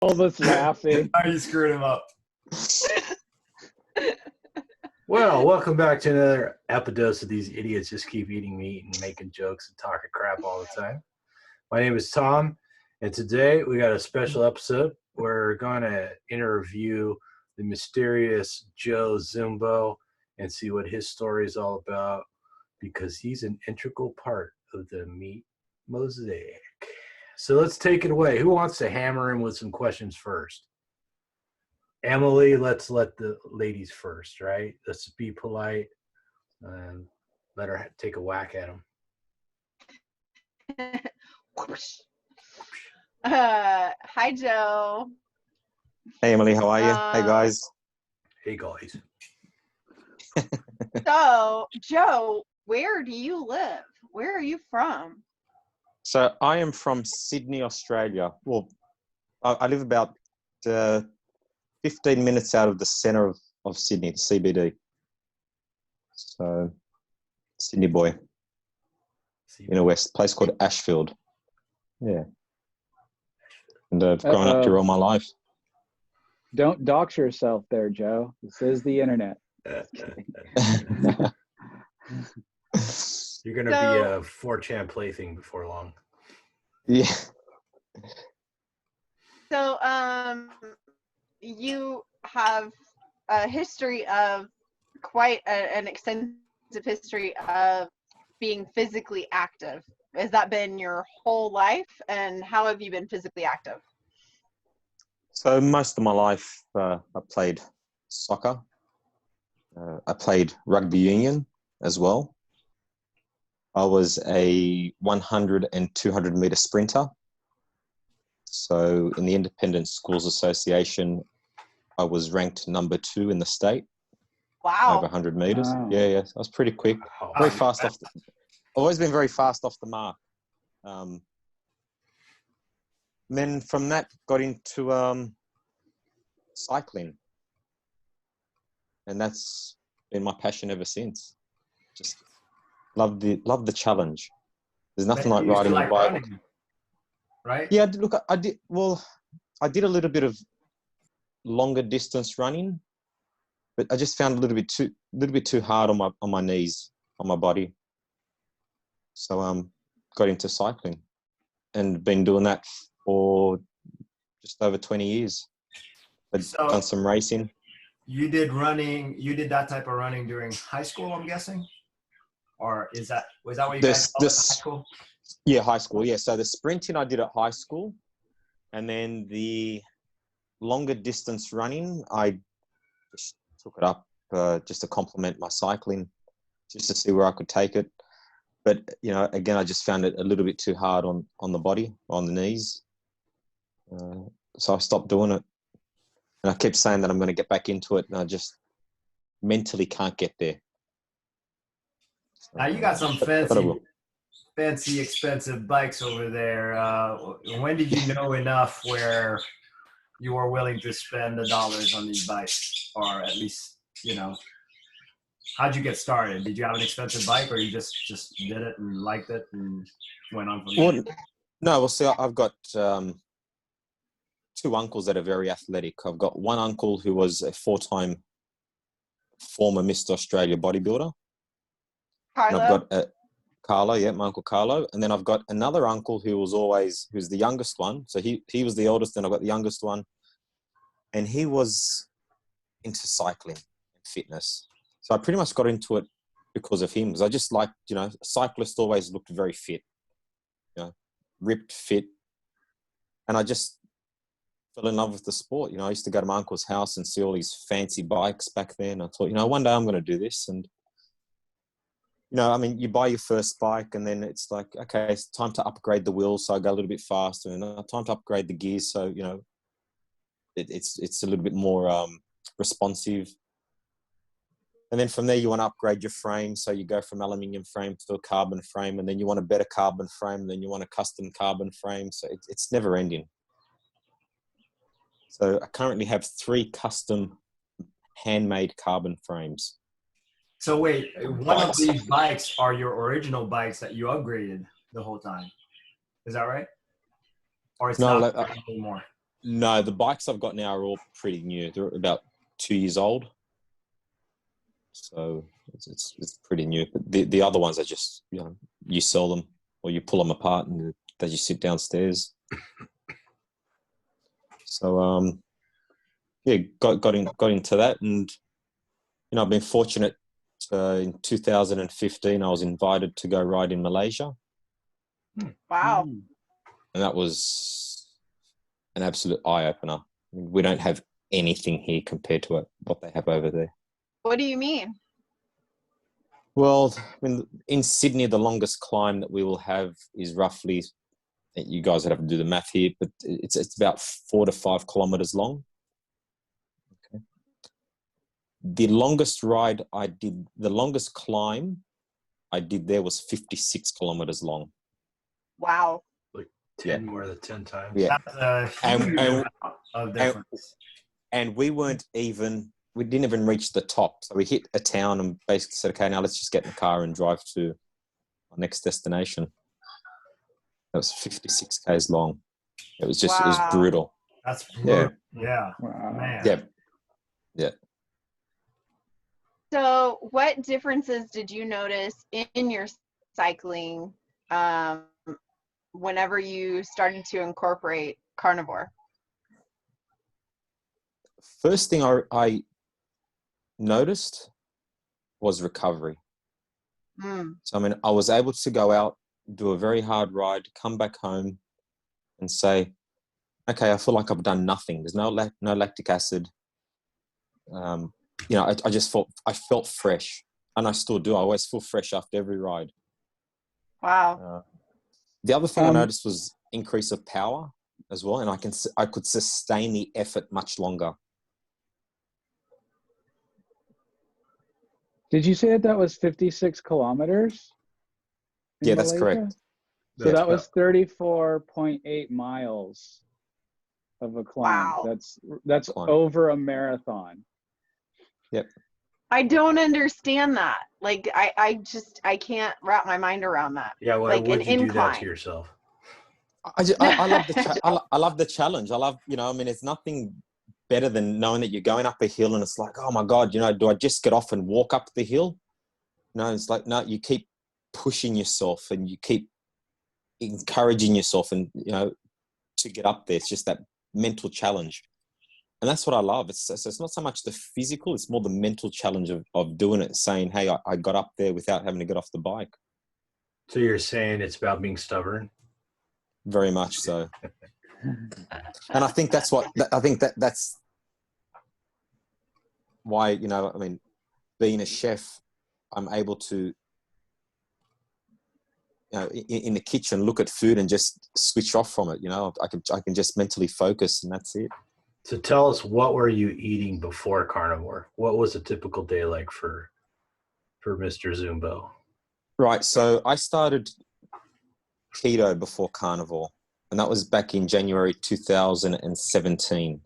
All of us laughing. How you screwed him up? Well, welcome back to another Epidose of these idiots just keep eating meat and making jokes and talking crap all the time. My name is Tom, and today we got a special episode. We're going to interview the mysterious Joe Zumbo and see what his story is all about, because he's an integral part of the meat mosaic. So let's take it away. Who wants to hammer him with some questions first? Emily, let's let the ladies first, right? Let's be polite and let her take a whack at him. Hi, Joe. Hey, Emily, how are you? Hey, guys. Hey, guys. So, Joe, where do you live? Where are you from? So I am from Sydney, Australia. Well, I live about 15 minutes out of the centre of Sydney, the CBD. So, Sydney boy. In a west place called Ashfield. Yeah. And I've grown up here all my life. Don't dox yourself there, Joe. This is the internet. You're going to be a 4chan plaything before long. Yeah. So, you have a history of quite an extensive history of being physically active. Has that been your whole life? And how have you been physically active? So most of my life, I played soccer. I played rugby union as well. I was a 100 and 200 meter sprinter. So in the Independent Schools Association, I was ranked number 2 in the state. Wow. Over 100 meters. Wow. Yeah. I was pretty quick. Very fast off. Always been very fast off the mark. Then from that, got into cycling. And that's been my passion ever since. Just love the challenge. There's nothing like riding a bike. Running, right? Yeah, look, I did a little bit of longer distance running, but I just found a little bit too hard on my knees, on my body. So got into cycling and been doing that for just over 20 years. I've done some racing. You did that type of running during high school, I'm guessing? Or was that what you guys called it, high school? Yeah, high school. Yeah. So the sprinting I did at high school, and then the longer distance running, I just took it up just to complement my cycling, just to see where I could take it. But, again, I just found it a little bit too hard on the body, on the knees. So I stopped doing it. And I kept saying that I'm going to get back into it, and I just mentally can't get there. Now you got some fancy, expensive bikes over there. When did you know enough where you were willing to spend the dollars on these bikes? Or at least, how'd you get started? Did you have an expensive bike, or you just did it and liked it and went on from there? No, see, I've got 2 uncles that are very athletic. I've got one uncle who was a 4-time former Mr. Australia bodybuilder. Carlo? And I've got Carlo, yeah, my uncle Carlo. And then I've got another uncle who's the youngest one. So he was the oldest, and I've got the youngest one. And he was into cycling and fitness. So I pretty much got into it because of him. Because I just liked, cyclists always looked very fit, ripped, fit. And I just fell in love with the sport. I used to go to my uncle's house and see all these fancy bikes back then. I thought, one day I'm going to do this. And, you buy your first bike, and then it's like, okay, it's time to upgrade the wheels. So I go a little bit faster, and time to upgrade the gears. So, it's a little bit more responsive. And then from there, you want to upgrade your frame. So you go from aluminium frame to a carbon frame, and then you want a better carbon frame. Then you want a custom carbon frame. So it's never ending. So I currently have 3 custom handmade carbon frames. So wait, one of these bikes are your original bikes that you upgraded the whole time. Is that right? Or it's not anymore? No, the bikes I've got now are all pretty new. They're about 2 years old. So it's pretty new. But the other ones are just, you sell them or you pull them apart and they just sit downstairs. So, got into that. And, I've been fortunate. In 2015, I was invited to go ride in Malaysia. Wow. And that was an absolute eye-opener. We don't have anything here compared to what they have over there. What do you mean? Well, in Sydney, the longest climb that we will have is roughly, you guys would have to do the math here, but it's about 4 to 5 kilometers long. Okay. The longest climb I did there was 56 kilometers long. Wow. Like 10 more than 10 times. Yeah. That's a huge amount of difference. And we didn't even reach the top. So we hit a town and basically said, okay, now let's just get in the car and drive to our next destination. That was 56 Ks long. It was just, It was brutal. That's brutal. Yeah. Wow. Man. Yeah. So what differences did you notice in your cycling whenever you started to incorporate carnivore? First thing I noticed was recovery. So, I was able to go out, do a very hard ride, come back home and say, okay, I feel like I've done nothing. There's no lactic acid. I felt fresh, and I still do. I always feel fresh after every ride. Wow. The other thing I noticed was increase of power as well, and I could sustain the effort much longer. Did you say that was 56 kilometers? Yeah, that's correct. So that was 34.8 miles of a climb. Wow. That's over a marathon. Yep. I don't understand that. Like, I can't wrap my mind around that. Yeah, why like would an you do incline. that to yourself? I love I love the challenge. I love, it's nothing better than knowing that you're going up a hill and it's like, oh my God, do I just get off and walk up the hill? No, it's like, no, you keep pushing yourself and you keep encouraging yourself and, to get up there. It's just that mental challenge. And that's what I love. It's not so much the physical, it's more the mental challenge of doing it, saying, hey, I got up there without having to get off the bike. So you're saying it's about being stubborn? Very much so. And I think that's that's why, being a chef, I'm able to, in the kitchen, look at food and just switch off from it. I can just mentally focus and that's it. So tell us, what were you eating before carnivore? What was a typical day like for Mr. Zumbo? Right. So I started keto before carnivore, and that was back in January 2017.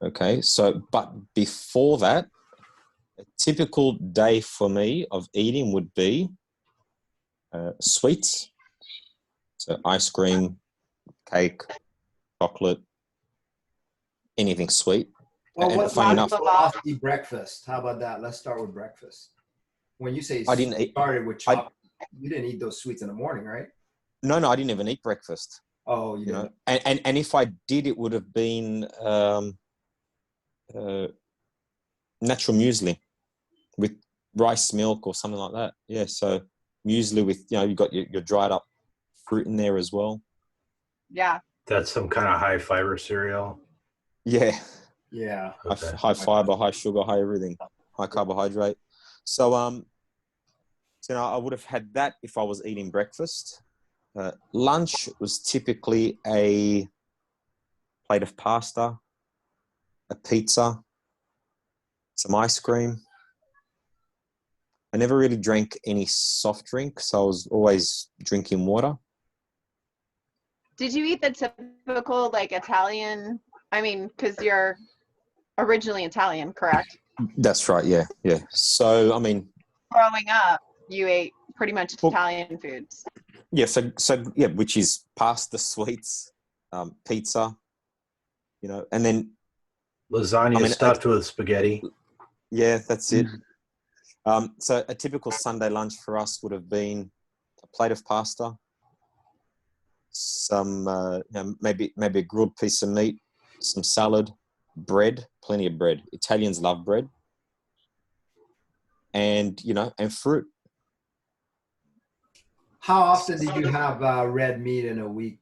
Okay. So, but before that, a typical day for me of eating would be sweets. So ice cream, cake, chocolate, anything sweet. Well, And what's funny enough, frosty breakfast? How about that? Let's start with breakfast. When you say started with chocolate, you didn't eat those sweets in the morning, right? No, I didn't even eat breakfast. Oh, you didn't. And if I did, it would have been natural muesli with rice milk or something like that. Yeah, so muesli with, you got your dried up fruit in there as well. Yeah. That's some kind of high fiber cereal? Yeah. Yeah. Okay. High fiber, high sugar, high everything, high carbohydrate. So, I would have had that if I was eating breakfast. Lunch was typically a plate of pasta, a pizza, some ice cream. I never really drank any soft drink, so I was always drinking water. Did you eat the typical, like, Italian? I mean, because you're originally Italian, correct? That's right. Yeah. So, Growing up, you ate pretty much Italian foods. Yeah. So which is pasta, sweets, pizza, you know, and then Lasagna I mean, stuffed with spaghetti. yeah, that's it. So a typical Sunday lunch for us would have been a plate of pasta, some maybe a grilled piece of meat, some salad, bread, plenty of bread. Italians love bread, and and fruit. How often did you have red meat in a week,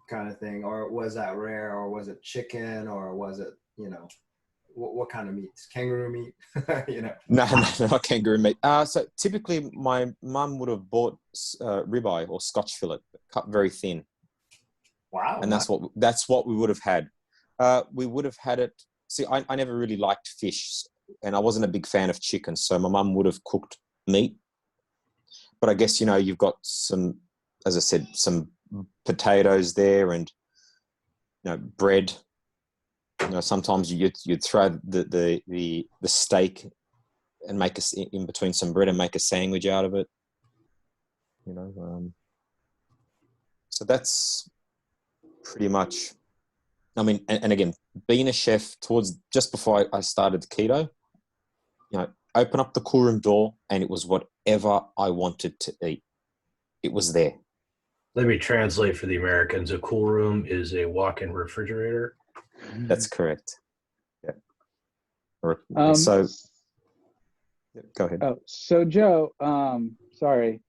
kind of thing, or was that rare, or was it chicken, or was it what kind of meat? Kangaroo meat, No, not kangaroo meat. So typically, my mum would have bought ribeye or Scotch fillet, cut very thin. Wow. And that's what we would have had. We would have had it. See, I never really liked fish, and I wasn't a big fan of chicken, so my mum would have cooked meat. But I guess you've got some, as I said, some potatoes there, and bread. Sometimes you'd throw the steak and make in between some bread and make a sandwich out of it. So that's pretty much. I mean, and again, being a chef towards just before I started keto, open up the cool room door and it was whatever I wanted to eat. It was there. Let me translate for the Americans. A cool room is a walk-in refrigerator. That's correct. Yeah. So go ahead. Oh, so Joe, sorry.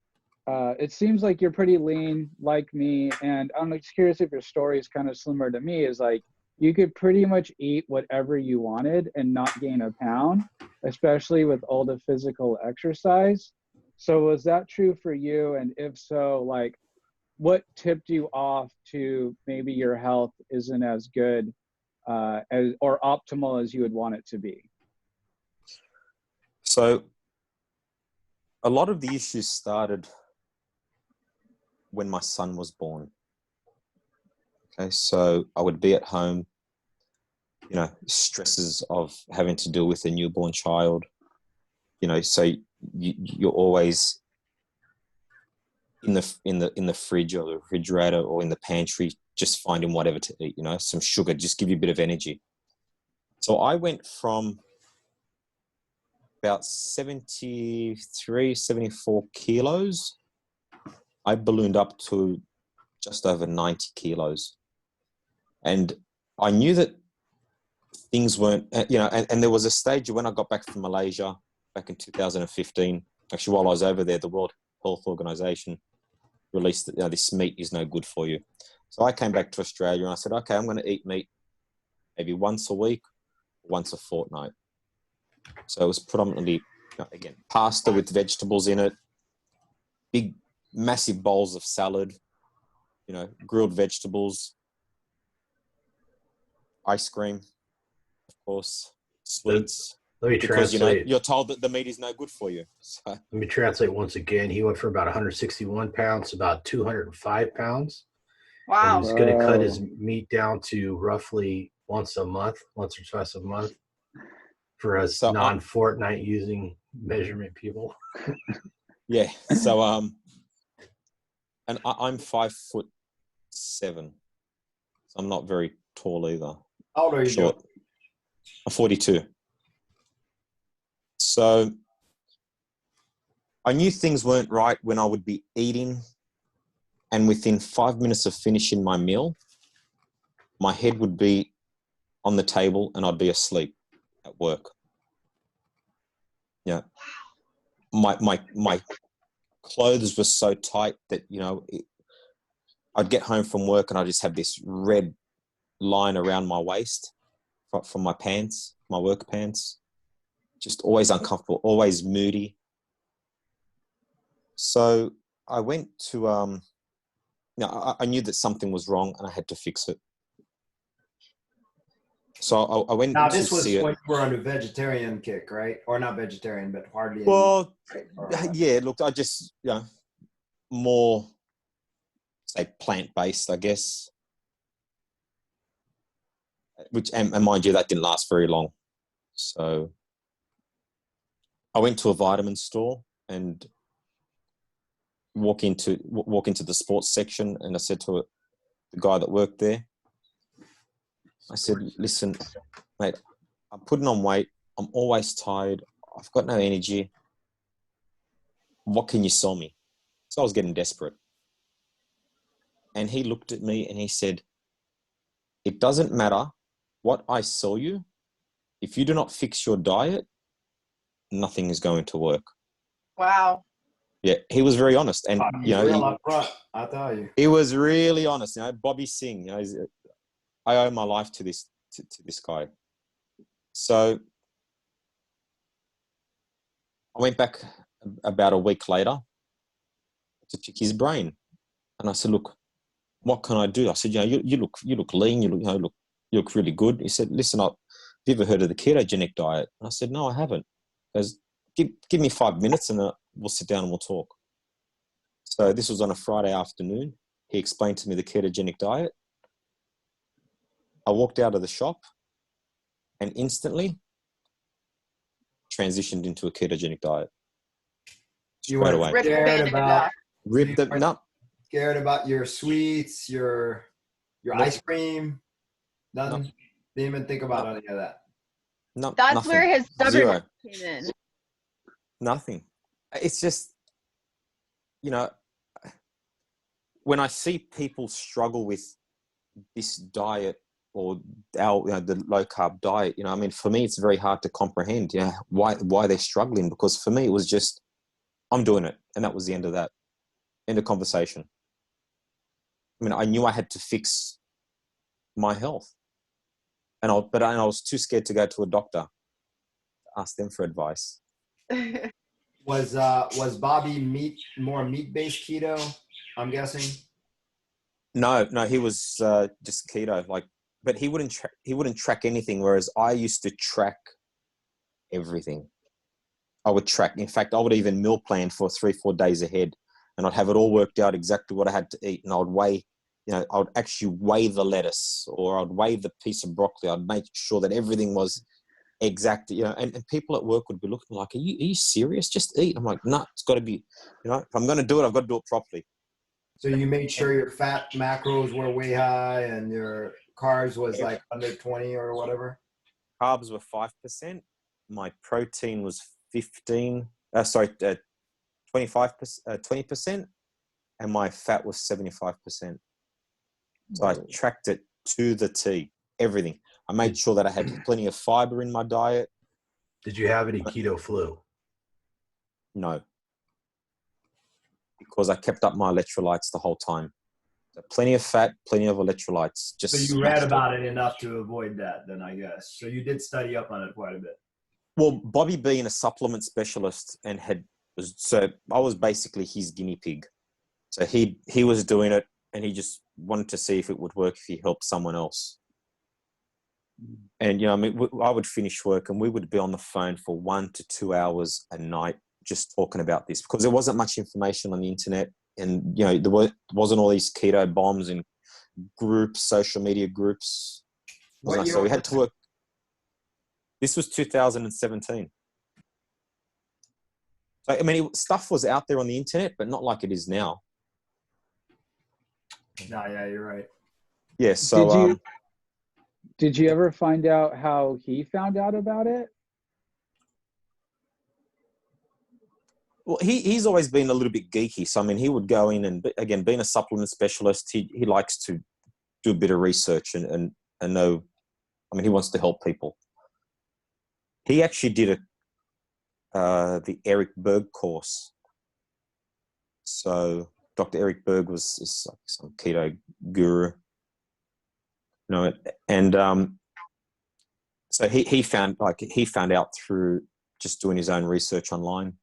It seems like you're pretty lean like me, and I'm just curious if your story is kind of similar to me, is like you could pretty much eat whatever you wanted and not gain a pound, especially with all the physical exercise. So was that true for you? And if so, like what tipped you off to maybe your health isn't as good or optimal as you would want it to be? So a lot of the issues started when my son was born. Okay, so I would be at home, stresses of having to deal with a newborn child, so you're always in the fridge or the refrigerator or in the pantry, just finding whatever to eat, some sugar, just give you a bit of energy. So I went from about 73, 74 kilos. I ballooned up to just over 90 kilos. And I knew that things weren't, and there was a stage when I got back from Malaysia back in 2015. Actually, while I was over there, the World Health Organization released that this meat is no good for you. So I came back to Australia and I said, okay, I'm going to eat meat maybe once a week, once a fortnight. So it was predominantly, again, pasta with vegetables in it, big, massive bowls of salad, grilled vegetables, ice cream, of course, sweets. Let me translate. You're told that the meat is no good for you. So. Let me translate once again. He went from about 161 pounds to about 205 pounds. Wow. And he's going to cut his meat down to roughly once or twice a month for us non-fortnight using measurement people. Yeah. So, and I'm 5'7". So I'm not very tall either. How old are you? Short. I'm 42. So I knew things weren't right when I would be eating, and within 5 minutes of finishing my meal, my head would be on the table and I'd be asleep at work. Yeah. My clothes were so tight that, I'd get home from work and I just have this red line around my waist from my pants, my work pants. Just always uncomfortable, always moody. So I went to, I knew that something was wrong and I had to fix it. So I went now, to this was see when it. you were on a vegetarian kick, right? Or not vegetarian, but hardly any. Well, Right? yeah, look, I just, more, say, plant-based, I guess. Which, and mind you, that didn't last very long. So I went to a vitamin store and walk into the sports section, and I said to the guy that worked there, I said, listen, mate, I'm putting on weight. I'm always tired. I've got no energy. What can you sell me? So I was getting desperate. And he looked at me and he said, it doesn't matter what I sell you. If you do not fix your diet, nothing is going to work. Wow. Yeah, he was very honest. And, He's real up front, I tell you. he was really honest. Bobby Singh, I owe my life to this guy. So I went back about a week later to check his brain, and I said, "Look, what can I do?" I said, "You look lean. You look really good." He said, "Listen, have you ever heard of the ketogenic diet?" And I said, "No, I haven't." He goes, "Give me 5 minutes, and we'll sit down and we'll talk." So this was on a Friday afternoon. He explained to me the ketogenic diet. I walked out of the shop and instantly transitioned into a ketogenic diet. You Straight weren't away. scared about Ripped it. No. scared about your sweets, your ice cream, nothing. No. Didn't even think about any of that. No, That's nothing. where his stubbornness Zero. came in. Nothing. It's just, when I see people struggle with this diet or the low carb diet, for me, it's very hard to comprehend, why they're struggling. Because for me, it was just, I'm doing it. And that was the end of that. End of conversation. I knew I had to fix my health. And I was too scared to go to a doctor to ask them for advice. Was Bobby more meat-based keto, I'm guessing? No, he was just keto. But he wouldn't track anything. Whereas I used to track everything. I would track. In fact, I would even meal plan for 3-4 days ahead, and I'd have it all worked out exactly what I had to eat, and I would weigh. I would actually weigh the lettuce, or I'd weigh the piece of broccoli. I'd make sure that everything was exact. And people at work would be looking like, "Are you serious? Just eat." I'm like, "No, it's got to be. If I'm going to do it, I've got to do it properly." So you made sure your fat macros were way high and your carbs was like under 20 or whatever? Carbs were 5%. My protein was 25%, 20%, and my fat was 75%. So I tracked it to the T, everything. I made sure that I had plenty of fiber in my diet. Did you have any keto flu? No. Because I kept up my electrolytes the whole time. So plenty of fat, plenty of electrolytes. So you read about it enough to avoid that then, I guess. So you did study up on it quite a bit. Well, Bobby being a supplement specialist so I was basically his guinea pig. So he was doing it, and he just wanted to see if it would work if he helped someone else. And, I would finish work and we would be on the phone for 1 to 2 hours a night just talking about this, because there wasn't much information on the internet, and, there wasn't all these keto bombs and groups, social media groups. So we had to work. This was 2017. So, stuff was out there on the internet, but not like it is now. No, yeah, you're right. Yeah. So, did you ever find out how he found out about it? well, he's always been a little bit geeky. So, he would go in and, again, being a supplement specialist, he likes to do a bit of research and know, he wants to help people. He actually did the Eric Berg course. So Dr. Eric Berg is like some keto guru, and so he found out through just doing his own research online,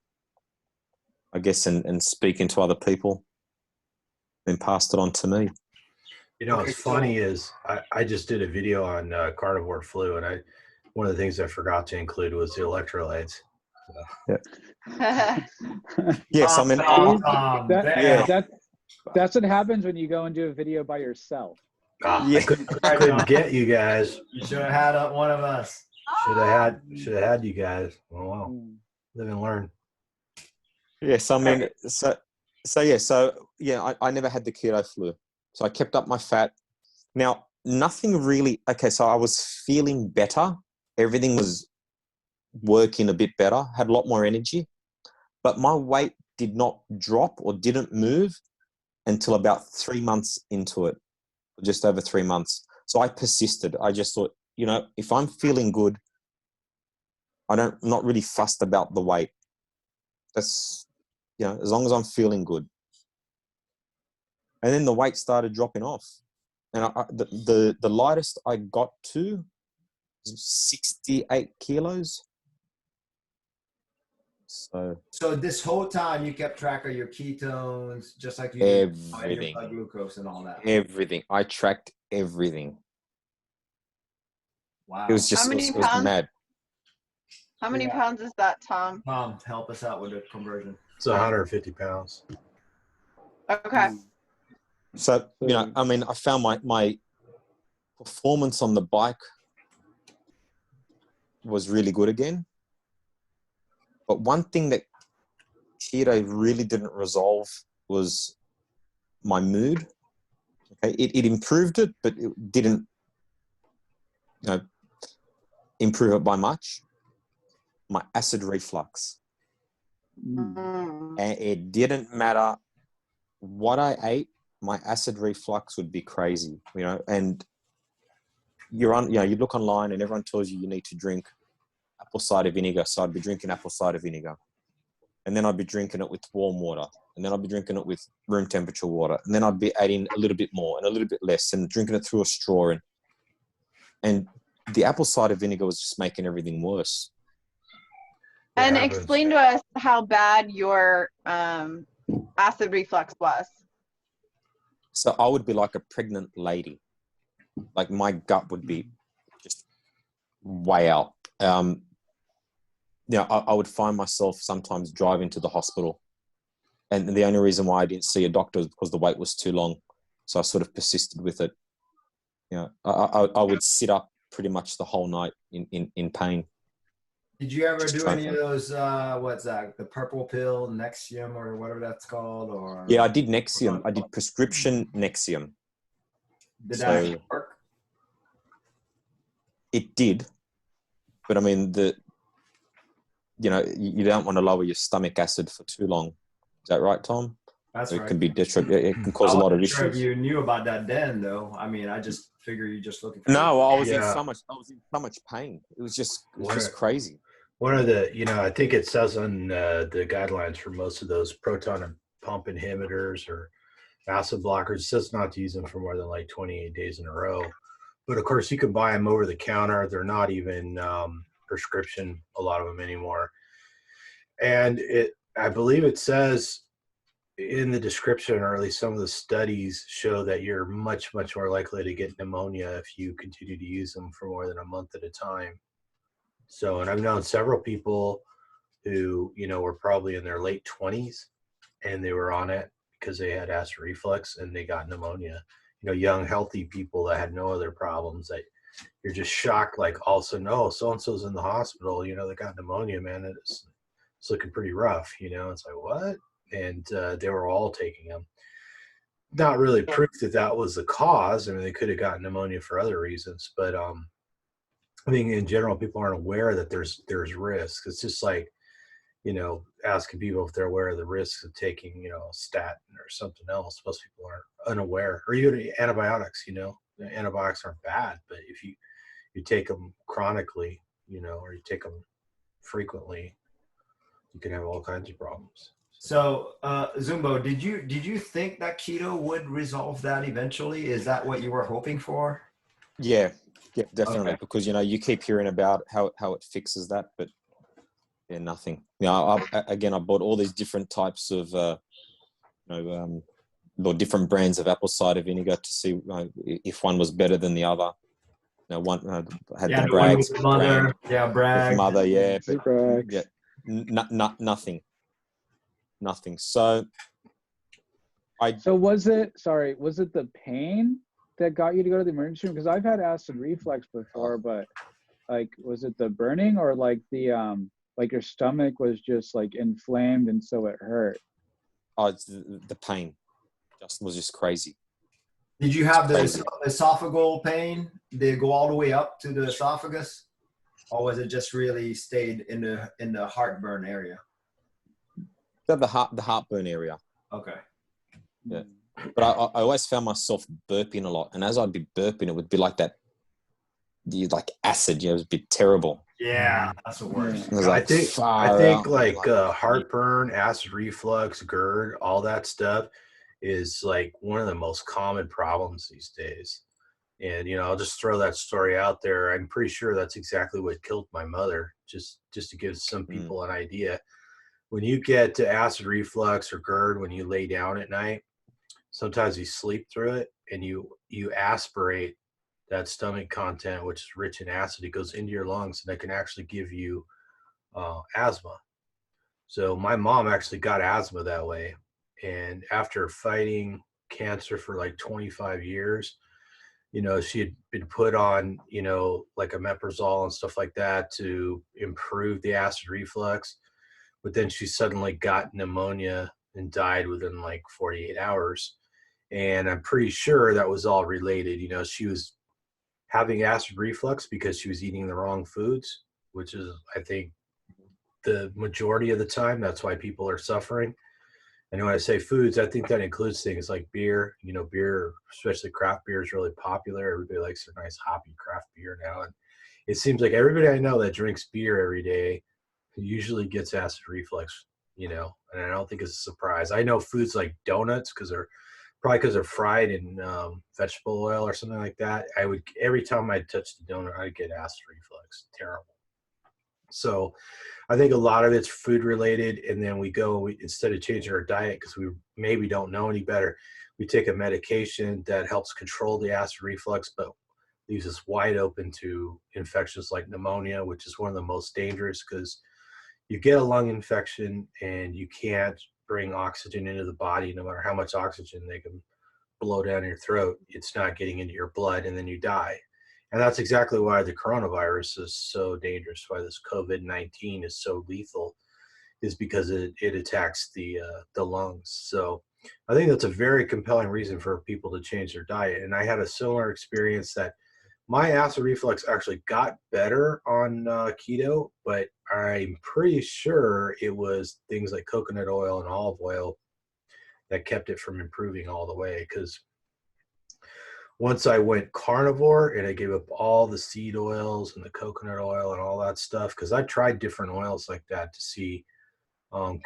I guess, and speaking to other people, then passed it on to me. What's funny is I just did a video on carnivore flu, and one of the things I forgot to include was the electrolytes. So. Yes, that's what happens when you go and do a video by yourself. I couldn't get you guys. You should have had one of us. Should have had you guys. Oh well, live and learn. Yes, I never had the keto flu. So I kept up my fat. Now, nothing really. Okay, so I was feeling better. Everything was working a bit better. Had a lot more energy, but my weight did not drop or didn't move until about 3 months into it, just over 3 months. So I persisted. I just thought, if I'm feeling good, I'm not really fussed about the weight. That's, as long as I'm feeling good. And then the weight started dropping off. And the lightest I got to was 68 kilos. So this whole time you kept track of your ketones, just like you did everything, your blood glucose and all that. everything. I tracked everything. Wow. It was just, it was mad. How many pounds is that, Tom? Tom, help us out with the conversion. It's 150 pounds. Okay. So, I found my performance on the bike was really good again. But one thing that keto really didn't resolve was my mood. Okay, it improved it, but it didn't, improve it by much. My acid reflux. Mm. And it didn't matter what I ate, my acid reflux would be crazy, and you look online and everyone tells you need to drink apple cider vinegar. So I'd be drinking apple cider vinegar, and then I'd be drinking it with warm water, and then I'd be drinking it with room temperature water, and then I'd be adding a little bit more and a little bit less and drinking it through a straw. And the apple cider vinegar was just making everything worse. And explain to us how bad your acid reflux was. So I would be like a pregnant lady. Like my gut would be just way out. I would find myself sometimes driving to the hospital. And the only reason why I didn't see a doctor was because the wait was too long. So I sort of persisted with it. I would sit up pretty much the whole night in pain. Did you ever do any of those, what's that, the purple pill, Nexium or whatever that's called? Or Yeah, I did Nexium. I did prescription Nexium. Did that work? It did. But I mean, you don't want to lower your stomach acid for too long. Is that right, Tom? That's right. It can be it can cause a lot of issues. Sure if you knew about that then, though. I mean, I just figure you just looking for. No, I was in so much pain. It was just crazy. One of the, I think it says on the guidelines for most of those proton pump inhibitors or acid blockers, it says not to use them for more than like 28 days in a row. But of course, you can buy them over the counter. They're not even prescription, a lot of them anymore. And I believe it says in the description, or at least some of the studies show that you're much, much more likely to get pneumonia if you continue to use them for more than a month at a time. So, and I've known several people who, were probably in their late 20s and they were on it because they had acid reflux and they got pneumonia. Young, healthy people that had no other problems, that you're just shocked, like all of a sudden, oh, so-and-so's in the hospital, they got pneumonia, man. It's looking pretty rough, it's like, what? And they were all taking them. Not really proof that was the cause. I mean, they could have gotten pneumonia for other reasons, but I think in general, people aren't aware that there's risk. It's just like, asking people if they're aware of the risks of taking, statin or something else. Most people are unaware. Or even antibiotics, antibiotics aren't bad, but if you take them chronically, or you take them frequently, you can have all kinds of problems. So, Zumbo, did you think that keto would resolve that eventually? Is that what you were hoping for? Yeah, definitely. Okay. Because you keep hearing about how it fixes that, but yeah, nothing. I bought all these different types of or different brands of apple cider vinegar to see if one was better than the other. One had the Bragg's brand, Bragg. Mother, yeah, but Bragg's. yeah, nothing. So was it the pain that got you to go to the emergency room? Because I've had acid reflux before, but like, was it the burning or like the like your stomach was just like inflamed and so it hurt? Oh, it's the pain was just crazy. Did you have the esophageal pain? Did it go all the way up to the esophagus, or was it just really stayed in the heartburn area? The heartburn area. Okay. Yeah. But I always found myself burping a lot, and as I'd be burping, it would be like that, like acid. It would be terrible. Yeah, that's the worst. It was I like, think like heartburn, acid reflux, GERD, all that stuff is like one of the most common problems these days. And I'll just throw that story out there. I'm pretty sure that's exactly what killed my mother. Just to give some people an idea. When you get to acid reflux or GERD, when you lay down at night, sometimes you sleep through it and you aspirate that stomach content, which is rich in acid. It goes into your lungs, and that can actually give you asthma. So my mom actually got asthma that way. And after fighting cancer for like 25 years, she had been put on, like omeprazole and stuff like that to improve the acid reflux. But then she suddenly got pneumonia and died within like 48 hours. And I'm pretty sure that was all related. She was having acid reflux because she was eating the wrong foods, which is, I think, the majority of the time. That's why people are suffering. And when I say foods, I think that includes things like beer. Beer, especially craft beer, is really popular. Everybody likes their nice hoppy craft beer now. And it seems like everybody I know that drinks beer every day usually gets acid reflux, and I don't think it's a surprise. I know foods like donuts, because they're fried in vegetable oil or something like that. Every time I touch the donut, I get acid reflux. Terrible. So I think a lot of it's food related. And then instead of changing our diet, because we maybe don't know any better, we take a medication that helps control the acid reflux, but leaves us wide open to infections like pneumonia, which is one of the most dangerous, because you get a lung infection and you can't bring oxygen into the body. No matter how much oxygen they can blow down your throat, it's not getting into your blood, and then you die. And that's exactly why the coronavirus is so dangerous, why this COVID-19 is so lethal, is because it attacks the lungs. So I think that's a very compelling reason for people to change their diet. And I had a similar experience that my acid reflux actually got better on keto, but I'm pretty sure it was things like coconut oil and olive oil that kept it from improving all the way. Because once I went carnivore and I gave up all the seed oils and the coconut oil and all that stuff, because I tried different oils like that to see,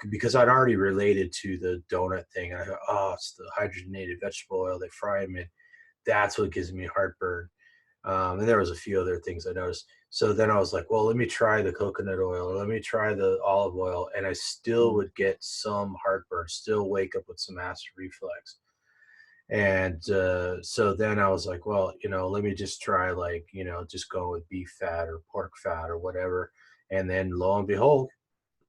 because I'd already related to the donut thing. And I thought, oh, it's the hydrogenated vegetable oil. They fry them in. That's what gives me heartburn. And there was a few other things I noticed. So then I was like, well, let me try the coconut oil, or let me try the olive oil. And I still would get some heartburn, still wake up with some acid reflux. And so then I was like, well, let me just try just go with beef fat or pork fat or whatever. And then lo and behold,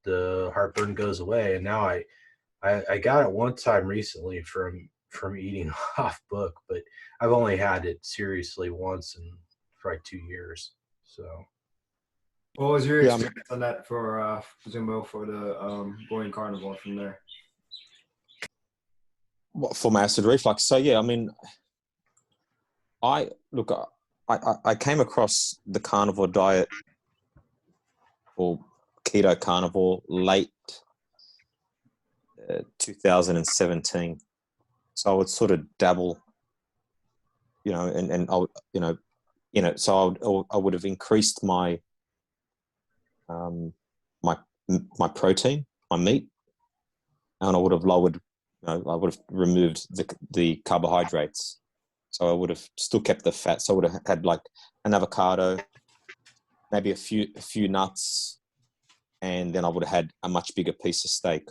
the heartburn goes away. And now I got it one time recently from eating off book, but I've only had it seriously once in probably 2 years. So what was your experience on that for Zumbo, for the going carnivore from there? For my acid reflux. So yeah, I mean, I came across the carnivore diet or keto carnivore late 2017. So I would sort of dabble, and I would, so I would have increased my my protein, my meat, and I would have lowered, I would have removed the carbohydrates. So I would have still kept the fat. So I would have had like an avocado, maybe a few nuts, and then I would have had a much bigger piece of steak.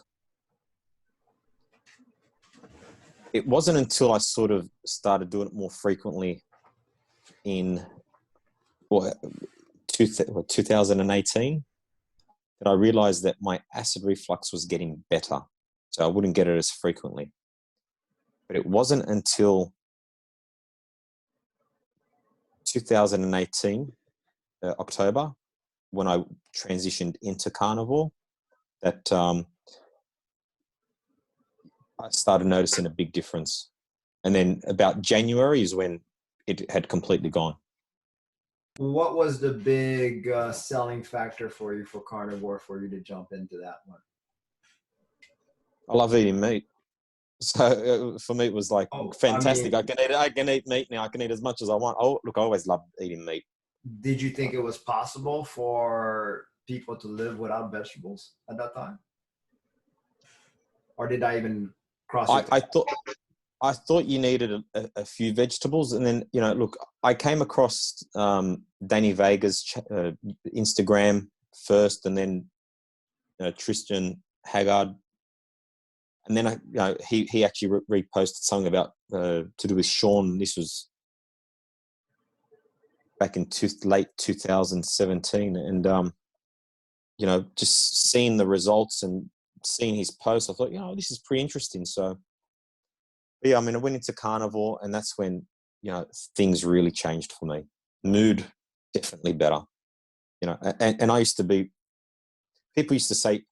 It wasn't until I sort of started doing it more frequently in 2018 that I realized that my acid reflux was getting better. So I wouldn't get it as frequently. But it wasn't until 2018, October, when I transitioned into carnivore, that I started noticing a big difference. And then about January is when it had completely gone. What was the big selling factor for you for carnivore for you to jump into that one? I love eating meat. So for me, it was like fantastic. I can eat meat now. I can eat as much as I want. Oh, look, I always loved eating meat. Did you think it was possible for people to live without vegetables at that time? Or did I even cross it? I thought you needed a few vegetables. And then, you know, look, I came across Danny Vega's Instagram first, and then Tristan Haggard. And then he actually reposted something about to do with Shawn. This was back in late 2017, and just seeing the results and seeing his posts, I thought, this is pretty interesting. So, yeah, I mean, I went into carnivore, and that's when things really changed for me. Mood definitely better, and I used to be. People used to say,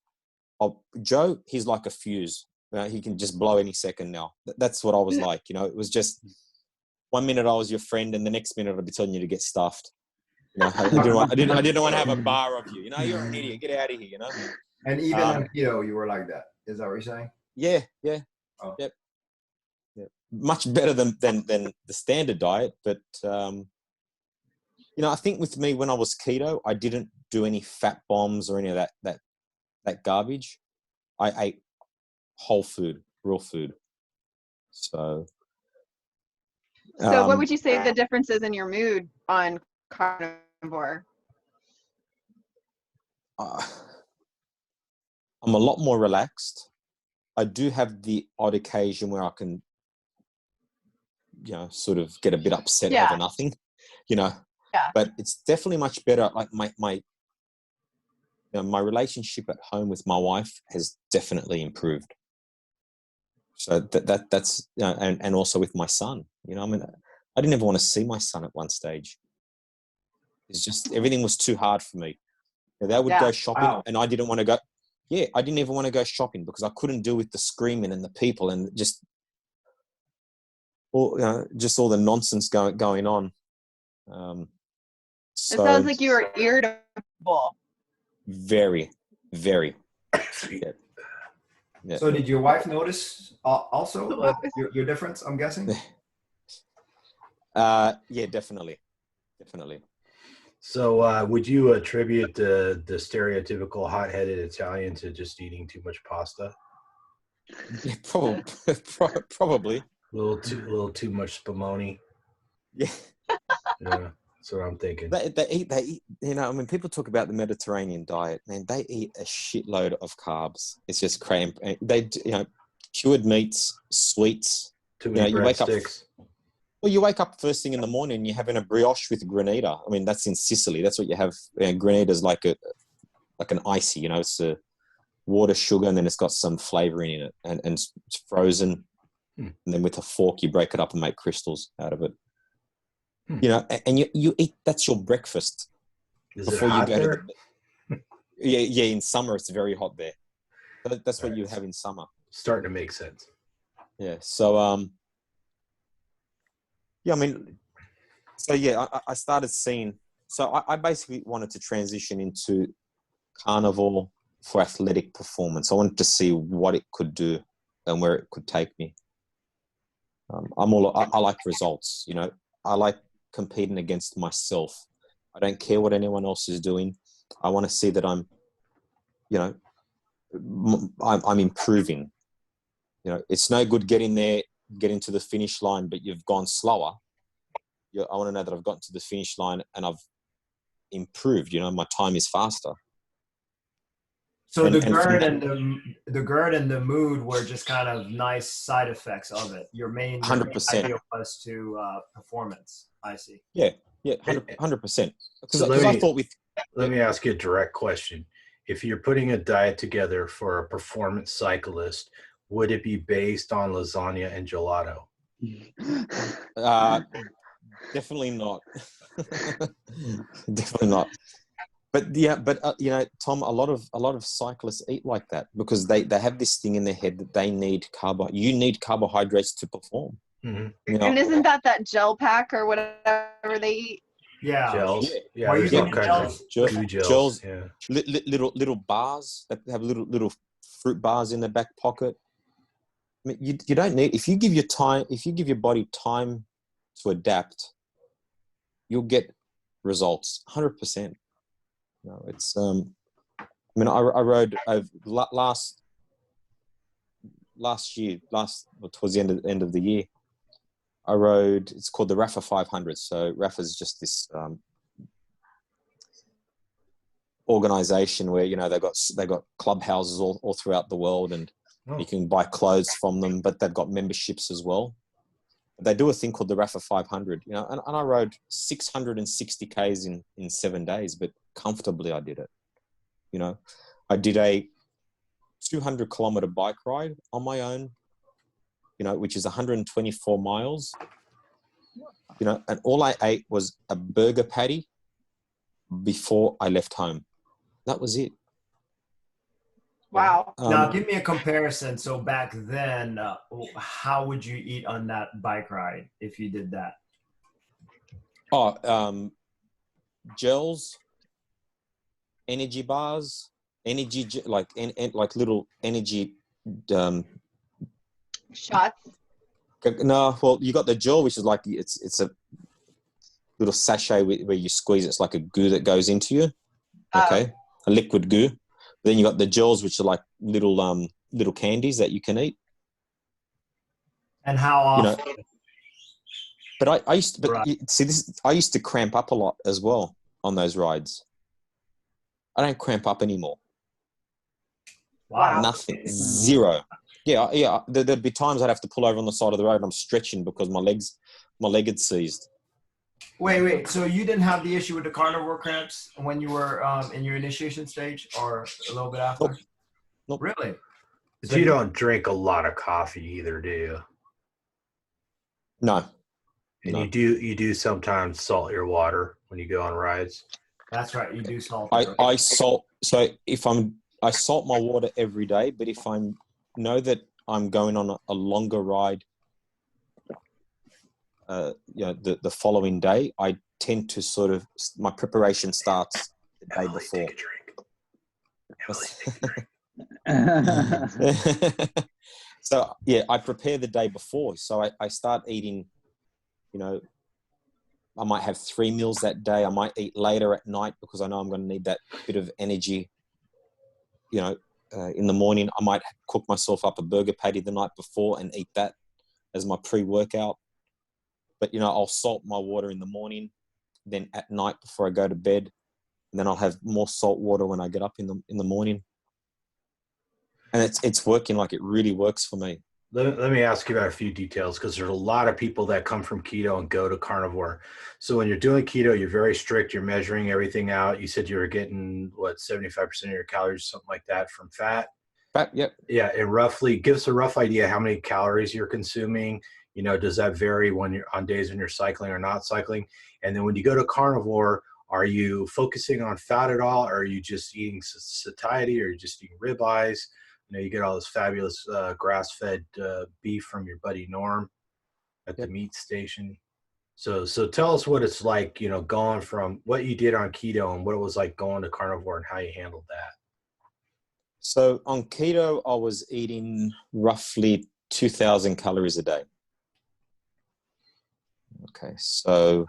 "Oh, Joe, he's like a fuse. He can just blow any second now." That's what I was like. It was just 1 minute I was your friend, and the next minute I'd be telling you to get stuffed. I didn't want to have a bar of you. You're an idiot. Get out of here. And even on keto, you were like that. Is that what you're saying? Yeah. Oh. Yep. Much better than the standard diet, but I think with me when I was keto, I didn't do any fat bombs or any of that garbage. I ate whole food, real food. So what would you say the differences in your mood on carnivore? I'm a lot more relaxed. I do have the odd occasion where I can, sort of get a bit upset over nothing, but it's definitely much better. Like my relationship at home with my wife has definitely improved. So that's and also with my son. I mean, I didn't ever want to see my son at one stage. It's just everything was too hard for me. They would go shopping, and I didn't want to go. Yeah, I didn't even want to go shopping because I couldn't deal with the screaming and the people and just all the nonsense going on. It sounds like you were irritable. Very, very. Yeah. So did your wife notice also your difference, I'm guessing? Yeah, definitely. So would you attribute the stereotypical hot-headed Italian to just eating too much pasta? Yeah, probably. A little too much spumoni. Yeah. Yeah, that's what I'm thinking. They eat. I mean, people talk about the Mediterranean diet, man. They eat a shitload of carbs. It's just cramp. They, cured meats, sweets. Too many breadsticks. Well, you wake up first thing in the morning and you're having a brioche with granita. I mean, that's in Sicily. That's what you have. Granita's like an icy. It's a water, sugar, and then it's got some flavoring in it, and it's frozen. And then with a fork, you break it up and make crystals out of it. And you eat. That's your breakfast. Is before it hot you go there? Yeah. In summer, it's very hot there. That's what you have in summer. Starting to make sense. Yeah. So yeah, I mean, I started seeing. So I basically wanted to transition into carnivore for athletic performance. I wanted to see what it could do and where it could take me. I like results. I like competing against myself. I don't care what anyone else is doing. I want to see that I'm improving. It's no good getting to the finish line, but you've gone slower. I want to know that I've gotten to the finish line and I've improved. My time is faster. So the GERD and the mood were just kind of nice side effects of it. Your main 100% idea was to performance. I see. Yeah, 100%. So let me ask you a direct question. If you're putting a diet together for a performance cyclist, would it be based on lasagna and gelato? Definitely not. Definitely not. But Tom, a lot of cyclists eat like that because they have this thing in their head that they need you need carbohydrates to perform. Mm-hmm. You know, And isn't that gel pack or whatever they eat? Yeah. Gels. Yeah. Yeah, Were you there's all getting kinds gels? of goo gels. Gels. Yeah. Little bars that have little fruit bars in the back pocket. I mean, you don't need, if you give your body time to adapt, you'll get results 100%. You know, it's I mean, I rode last year, towards the end of the year, I rode, it's called the Rafa 500. So Rafa is just this organization where, you know, they got clubhouses all throughout the world, and you can buy clothes from them, but they've got memberships as well. They do a thing called the Rafa 500, you know, and I rode 660 Ks in 7 days, but comfortably I did it. You know, I did a 200-kilometer bike ride on my own, you know, which is 124 miles, you know, and all I ate was a burger patty before I left home. That was it. Wow. Now, give me a comparison. So back then, how would you eat on that bike ride if you did that? Gels, energy bars, like little energy. Shots. No, well, you got the gel, which is like it's a little sachet where you squeeze. It's like a goo that goes into you. Okay, a liquid goo. Then you got the gels, which are like little candies that you can eat. And how often? You know, but I used to, I used to cramp up a lot as well on those rides. I don't cramp up anymore. Wow. Nothing. Zero. Yeah. There'd be times I'd have to pull over on the side of the road and I'm stretching because my leg had seized. Wait. So you didn't have the issue with the carnivore cramps when you were in your initiation stage, or a little bit after? Nope. Really? But you don't drink a lot of coffee either, do you? No. And no. you do sometimes salt your water when you go on rides. That's right. You do salt. I salt. So I salt my water every day, but if I know that I'm going on a longer ride, you know, the following day, I tend to sort of, my preparation starts the day before. So yeah, I prepare the day before. So I start eating, you know, I might have 3 meals that day. I might eat later at night because I know I'm going to need that bit of energy. You know, in the morning, I might cook myself up a burger patty the night before and eat that as my pre-workout. But, you know, I'll salt my water in the morning, then at night before I go to bed, and then I'll have more salt water when I get up in the morning. And it's working. Like, it really works for me. Let me ask you about a few details, because there's a lot of people that come from keto and go to carnivore. So when you're doing keto, you're very strict. You're measuring everything out. You said you were getting, 75% of your calories, something like that, from fat? Fat, yep. Yeah, and roughly, give us a rough idea how many calories you're consuming. You know, does that vary when you're on days when you're cycling or not cycling? And then when you go to carnivore, are you focusing on fat at all? Or are you just eating satiety, or are you just eating ribeyes? You know, you get all this fabulous grass-fed beef from your buddy Norm at the meat station. So tell us what it's like, you know, going from what you did on keto and what it was like going to carnivore and how you handled that. So on keto, I was eating roughly 2,000 calories a day. Okay, so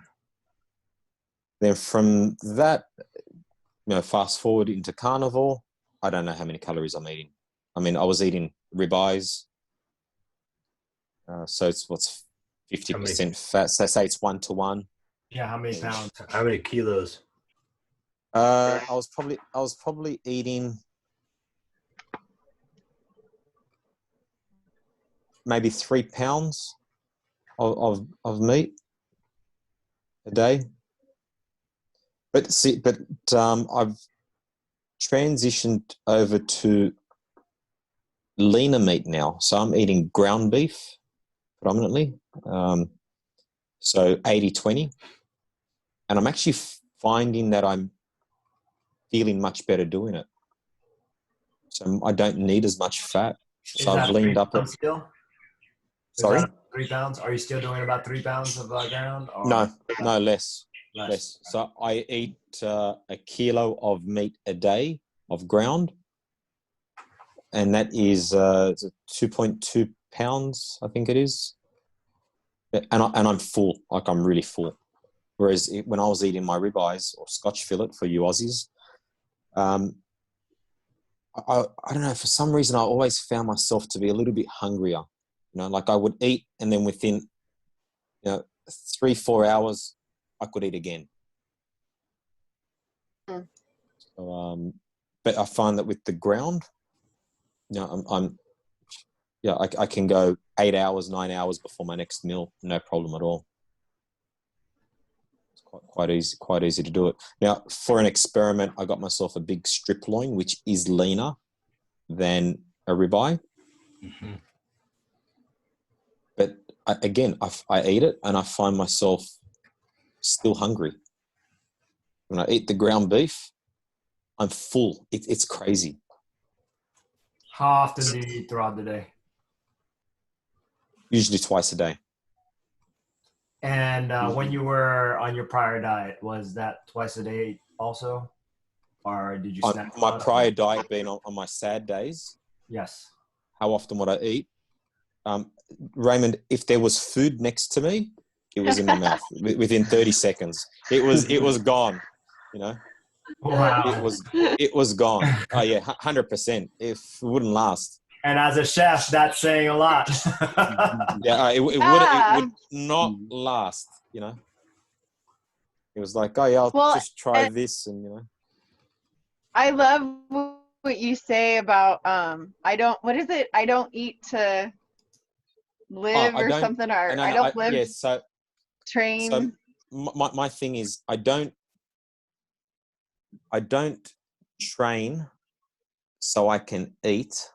then from that, you know, fast forward into carnivore, I don't know how many calories I'm eating. I mean, I was eating ribeyes. So it's 50% fat. So say it's 1-to-1. Yeah, how many pounds? How many kilos? I was probably eating maybe 3 pounds of meat a day. But I've transitioned over to leaner meat now. So I'm eating ground beef predominantly. So 80-20. And I'm actually finding that I'm feeling much better doing it. So I don't need as much fat. So I've leaned up. Still? Sorry? Is that 3 pounds? Are you still doing about 3 pounds of ground? Or No, less. less. So I eat a kilo of meat a day of ground, and that is 2.2 pounds, I think it is. And I'm full, like I'm really full. Whereas when I was eating my ribeyes or Scotch fillet for you Aussies, I don't know, for some reason I always found myself to be a little bit hungrier. You know, like I would eat and then within 3-4 hours I could eat again. Mm. So, but I find that with the ground, I can go 8 hours, 9 hours before my next meal, no problem at all. It's quite easy to do it. Now, for an experiment, I got myself a big strip loin, which is leaner than a ribeye. Mm-hmm. But I eat it and I find myself still hungry. When I eat the ground beef, I'm full. It's crazy. How often do you eat throughout the day? Usually twice a day. And when you were on your prior diet, was that twice a day also? Or did you snack? On my prior diet being on my sad days, Yes. how often would I eat? Raymond, if there was food next to me, it was in my mouth within 30 seconds. It was gone, you know. Wow. It was gone. Oh yeah, 100%. It wouldn't last. And as a chef, that's saying a lot. Yeah, it would not last. You know, it was like, oh yeah, I'll just try this, and you know. I love what you say about I don't eat to live or something, or I don't live so train. So my thing is I don't train so I can eat,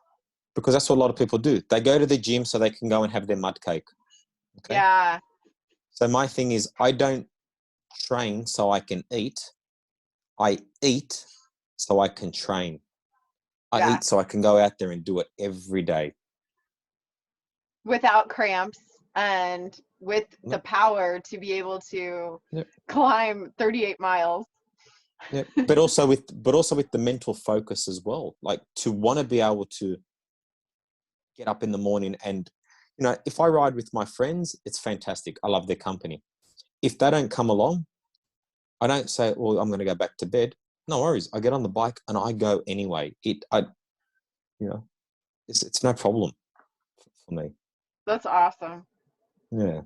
because that's what a lot of people do. They go to the gym so they can go and have their mud cake. Okay. Yeah. So my thing is I don't train so I can eat. I eat so I can train. I eat so I can go out there and do it every day. Without cramps and with the power to be able to climb 38 miles. Yeah, but also with the mental focus as well. Like to want to be able to get up in the morning and, you know, if I ride with my friends, it's fantastic. I love their company. If they don't come along, I don't say, well, I'm going to go back to bed. No worries. I get on the bike and I go anyway. It's no problem for me. That's awesome. Yeah.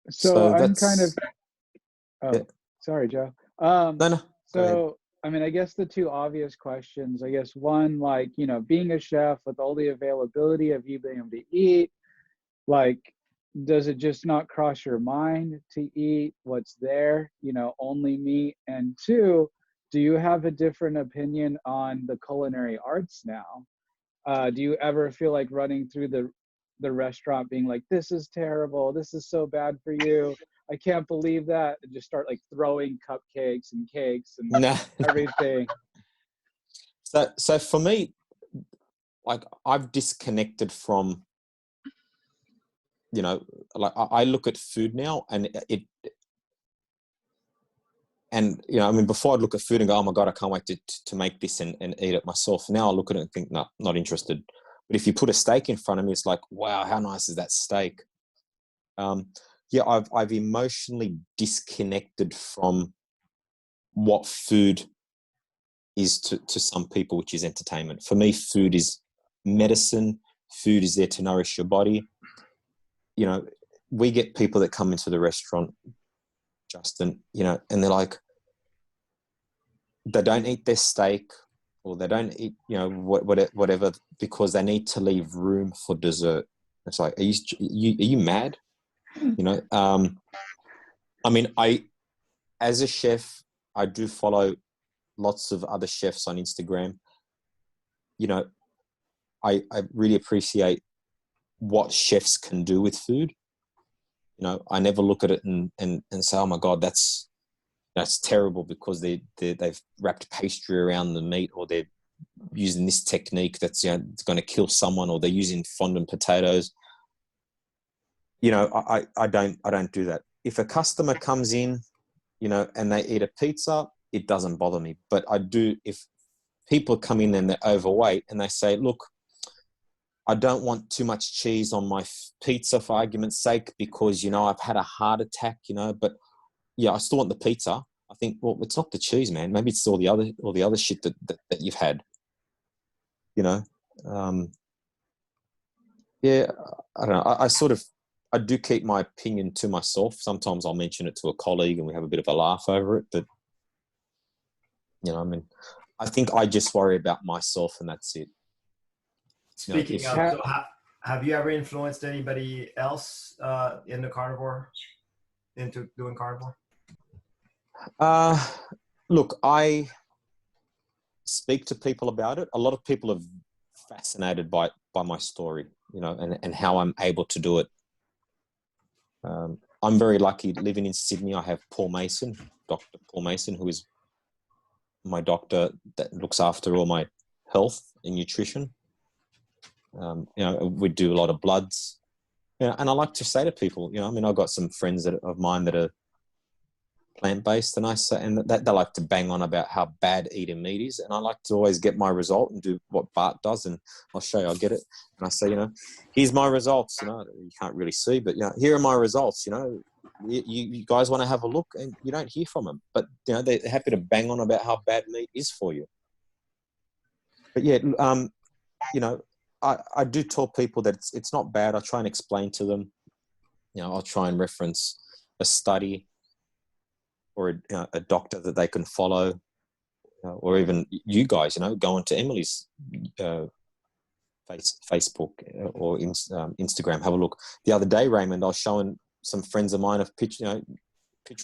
So I'm kind of, sorry, Joe. No. So, I mean, I guess the two obvious questions, I guess one, like, you know, being a chef with all the availability of you being able to eat, like, does it just not cross your mind to eat what's there, you know, only meat? And two, do you have a different opinion on the culinary arts now? Do you ever feel like running through the restaurant being like, this is terrible, this is so bad for you, I can't believe that, and just start like throwing cupcakes and cakes and everything? So for me, like I've disconnected from, you know, like I look at food now and you know, I mean, before I'd look at food and go, oh my God, I can't wait to make this and eat it myself. Now I look at it and think, no, not interested. But if you put a steak in front of me, it's like, wow, how nice is that steak? I've emotionally disconnected from what food is to some people, which is entertainment. For me, food is medicine. Food is there to nourish your body. You know, we get people that come into the restaurant, Justin, you know, and they're like, they don't eat their steak or they don't eat, you know, whatever, because they need to leave room for dessert. It's like, are you mad? You know, I mean, as a chef, I do follow lots of other chefs on Instagram. You know, I really appreciate what chefs can do with food. You know, I never look at it and say, oh my God, that's terrible because they've wrapped pastry around the meat, or they're using this technique that's, you know, it's going to kill someone, or they're using fondant potatoes. you know, I don't do that. If a customer comes in, you know, and they eat a pizza, it doesn't bother me. But I do, if people come in and they're overweight and they say, look, I don't want too much cheese on my pizza for argument's sake because, you know, I've had a heart attack, you know, but yeah, I still want the pizza. I think, well, it's not the cheese, man. Maybe it's all the other shit that you've had, you know? Yeah, I don't know. I do keep my opinion to myself. Sometimes I'll mention it to a colleague and we have a bit of a laugh over it. But, you know, I mean, I think I just worry about myself and that's it. Speaking You know, of, so have you ever influenced anybody else in the carnivore, into doing carnivore? Look, I speak to people about it. A lot of people are fascinated by my story, you know, and how I'm able to do it. I'm very lucky living in Sydney. I have Paul Mason, Dr. Paul Mason, who is my doctor that looks after all my health and nutrition. You know, we do a lot of bloods. You know, and I like to say to people, you know, I mean, I've got some friends of mine that are plant-based, and I say, and that they like to bang on about how bad eating meat is, and I like to always get my result and do what Bart does, and I'll show you, I'll get it, and I say, you know, here's my results, you know, you can't really see, but you know, here are my results, you know, you guys want to have a look, and you don't hear from them, but you know, they're happy to bang on about how bad meat is for you. But yeah, you know, I do tell people that it's not bad. I try and explain to them, you know, I'll try and reference a study or a doctor that they can follow, or even you guys, you know, go onto Emily's Facebook or Instagram, have a look. The other day, Raymond, I was showing some friends of mine a picture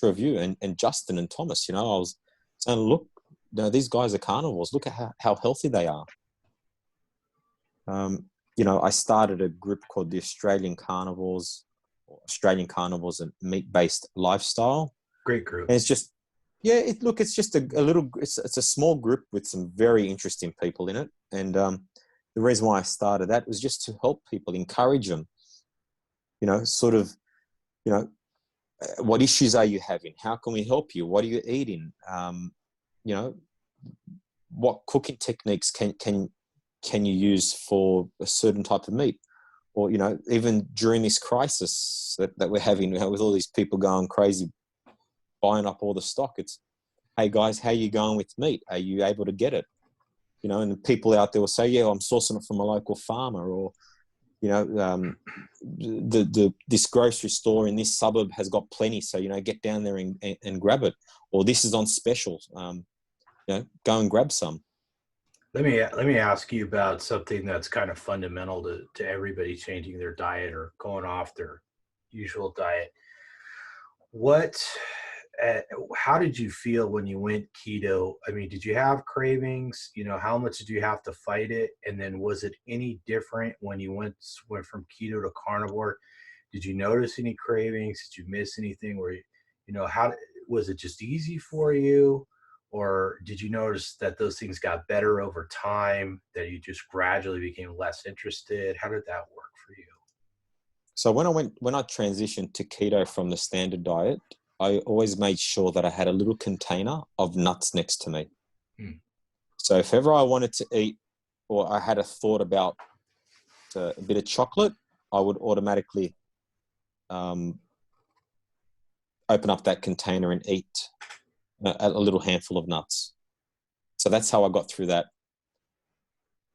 of you and Justin and Thomas. You know, I was saying, look, you know, these guys are carnivores. Look at how healthy they are. You know, I started a group called the Australian Carnivores and Meat-Based Lifestyle. Great group. And it's just, yeah, it's just a little, it's a small group with some very interesting people in it. And the reason why I started that was just to help people, encourage them, you know, sort of, you know, what issues are you having? How can we help you? What are you eating? You know, what cooking techniques can you use for a certain type of meat? Or, you know, even during this crisis that we're having, you know, with all these people going crazy, buying up all the stock, it's, hey guys, how you going with meat? Are you able to get it? You know, and the people out there will say, yeah, I'm sourcing it from a local farmer, or, you know, this grocery store in this suburb has got plenty, so, you know, get down there and grab it. Or this is on special, you know, go and grab some. Let me ask you about something that's kind of fundamental to everybody changing their diet or going off their usual diet. How did you feel when you went keto? I mean, did you have cravings? You know, how much did you have to fight it? And then was it any different when you went from keto to carnivore? Did you notice any cravings? Did you miss anything? You know, how was it just easy for you? Or did you notice that those things got better over time, that you just gradually became less interested? How did that work for you? So when I transitioned to keto from the standard diet, I always made sure that I had a little container of nuts next to me. So if ever I wanted to eat, or I had a thought about a bit of chocolate, I would automatically open up that container and eat a little handful of nuts. So that's how I got through that.